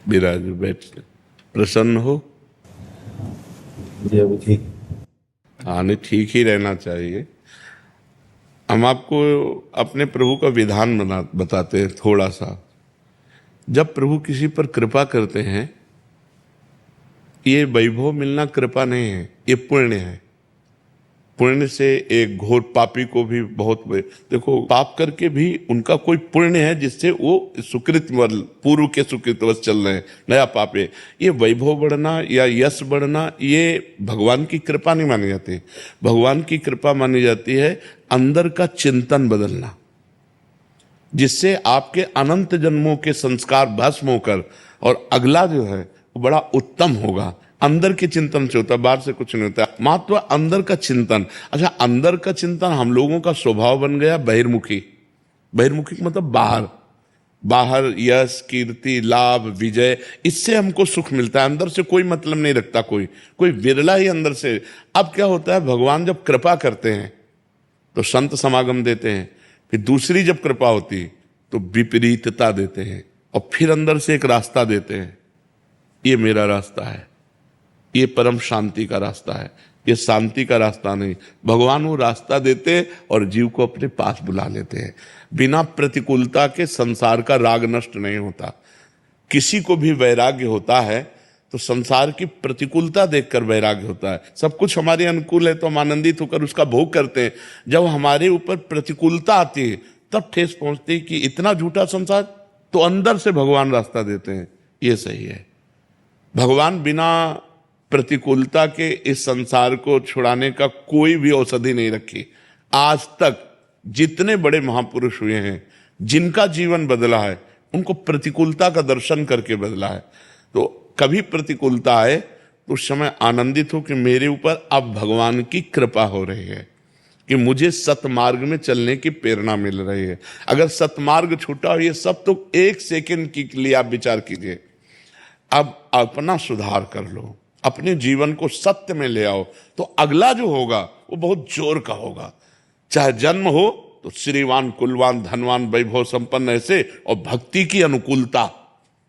विराज बैठ, प्रसन्न हो। जी अभी ठीक। हाँ, नहीं ठीक ही रहना चाहिए। हम आपको अपने प्रभु का विधान बताते हैं थोड़ा सा। जब प्रभु किसी पर कृपा करते हैं, ये वैभव मिलना कृपा नहीं है, ये पुण्य है। पुण्य से एक घोर पापी को भी बहुत देखो, पाप करके भी उनका कोई पुण्य है जिससे वो सुकृत पूर्व के सुकृतवश चल रहे हैं, नया पाप है। ये वैभव बढ़ना या यश बढ़ना ये भगवान की कृपा नहीं मानी जाती। भगवान की कृपा मानी जाती है अंदर का चिंतन बदलना, जिससे आपके अनंत जन्मों के संस्कार भस्म होकर और अगला जो है वो बड़ा उत्तम होगा। अंदर के चिंतन से होता है, बाहर से कुछ नहीं होता। महत्व अंदर का चिंतन। अच्छा, अंदर का चिंतन हम लोगों का स्वभाव बन गया बहिर्मुखी। बहिर्मुखी मतलब बाहर, बाहर यश कीर्ति लाभ विजय, इससे हमको सुख मिलता है। अंदर से कोई मतलब नहीं रखता कोई विरला ही अंदर से। अब क्या होता है, भगवान जब कृपा करते हैं तो संत समागम देते हैं, फिर दूसरी जब कृपा होती तो विपरीतता देते हैं, और फिर अंदर से एक रास्ता देते हैं। ये मेरा रास्ता है, ये परम शांति का रास्ता है, ये शांति का रास्ता नहीं। भगवान वो रास्ता देते और जीव को अपने पास बुला लेते हैं। बिना प्रतिकूलता के संसार का राग नष्ट नहीं होता। किसी को भी वैराग्य होता है तो संसार की प्रतिकूलता देखकर वैराग्य होता है। सब कुछ हमारे अनुकूल है तो हम आनंदित होकर उसका भोग करते हैं। जब हमारे ऊपर प्रतिकूलता आती है तब ठेस पहुंचती है कि इतना झूठा संसार, तो अंदर से भगवान रास्ता देते हैं। ये सही है। भगवान बिना प्रतिकूलता के इस संसार को छुड़ाने का कोई भी औषधि नहीं रखी। आज तक जितने बड़े महापुरुष हुए हैं, जिनका जीवन बदला है, उनको प्रतिकूलता का दर्शन करके बदला है। तो कभी प्रतिकूलता आए तो उस समय आनंदित हो कि मेरे ऊपर अब भगवान की कृपा हो रही है, कि मुझे सतमार्ग में चलने की प्रेरणा मिल रही है। अगर सतमार्ग छूटा हो, ये सब तो एक सेकंड के लिए आप विचार कीजिए। अब अपना सुधार कर लो, अपने जीवन को सत्य में ले आओ, तो अगला जो होगा वो बहुत जोर का होगा। चाहे जन्म हो तो श्रीवान कुलवान धनवान वैभव संपन्न ऐसे, और भक्ति की अनुकूलता,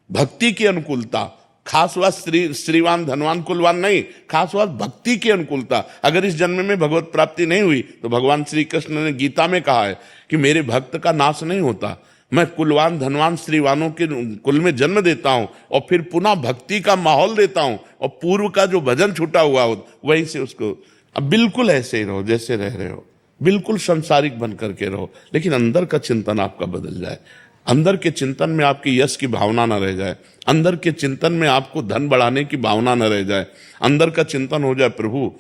भक्ति की अनुकूलता। खास बात श्रीवान धनवान कुलवान नहीं, खास बात भक्ति की अनुकूलता। अगर इस जन्म में भगवत प्राप्ति नहीं हुई तो भगवान श्री कृष्ण ने गीता में कहा है कि मेरे भक्त का नाश नहीं होता। मैं कुलवान धनवान श्रीवानों के कुल में जन्म देता हूं और फिर पुनः भक्ति का माहौल देता हूं, और पूर्व का जो भजन छूटा हुआ हो वहीं से उसको। अब बिल्कुल ऐसे ही रहो जैसे रह रहे हो, बिल्कुल संसारिक बन करके रहो, लेकिन अंदर का चिंतन आपका बदल जाए। अंदर के चिंतन में आपकी यश की भावना न रह जाए, अंदर के चिंतन में आपको धन बढ़ाने की भावना न रह जाए। अंदर का चिंतन हो जाए, प्रभु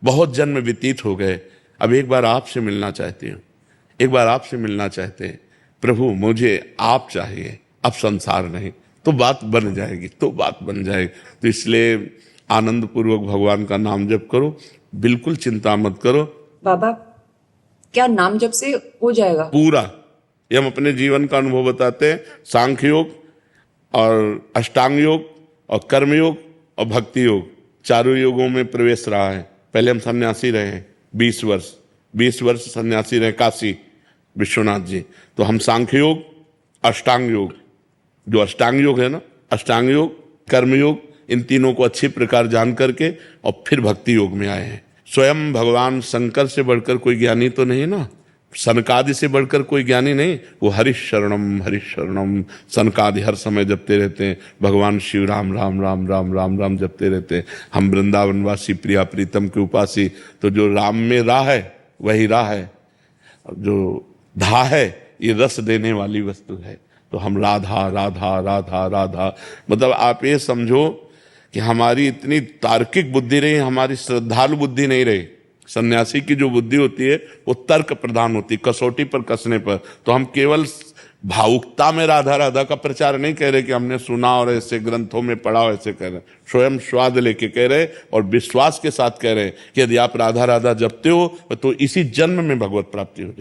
बहुत जन्म व्यतीत हो गए, अब एक बार आपसे मिलना चाहती हूँ, एक बार आपसे मिलना चाहते हैं प्रभु, मुझे आप चाहिए, अब संसार नहीं। तो बात बन जाएगी, तो बात बन जाएगी। तो इसलिए आनंद पूर्वक भगवान का नाम जप करो, बिल्कुल चिंता मत करो। बाबा, क्या नाम जप से हो जाएगा पूरा? ये हम अपने जीवन का अनुभव बताते हैं। सांख्य योग और अष्टांग योग और कर्म योग और भक्ति योग, चारों योगों में प्रवेश रहा है। पहले हम सन्यासी रहे हैं 20 वर्ष सन्यासी रहे काशी विश्वनाथ जी। तो हम सांख्य योग, अष्टांग योग, जो अष्टांग योग है ना, अष्टांग योग कर्म योग, इन तीनों को अच्छी प्रकार जान करके और फिर भक्ति योग में आए हैं। स्वयं भगवान शंकर से बढ़कर कोई ज्ञानी तो नहीं ना, सनकादि से बढ़कर कोई ज्ञानी नहीं। वो हरिशरणम सनकादि हर समय जपते रहते हैं। भगवान शिव राम राम राम राम राम राम जपते रहते हैं। हम वृंदावनवासी प्रिया प्रीतम के उपासी, तो जो राम में राह है वही राह है, जो धा है ये रस देने वाली वस्तु है। तो हम राधा राधा राधा राधा, मतलब आप ये समझो कि हमारी इतनी तार्किक बुद्धि रही, हमारी श्रद्धालु बुद्धि नहीं रही। सन्यासी की जो बुद्धि होती है वो तर्क प्रधान होती, कसौटी पर कसने पर। तो हम केवल भावुकता में राधा राधा का प्रचार नहीं कह रहे कि हमने सुना और ऐसे ग्रंथों में पढ़ा और ऐसे कह रहे, स्वयं स्वाद लेके कह रहे और विश्वास के साथ कह रहे कि यदि आप राधा राधा जपते हो तो इसी जन्म में भगवत प्राप्ति हो जाए।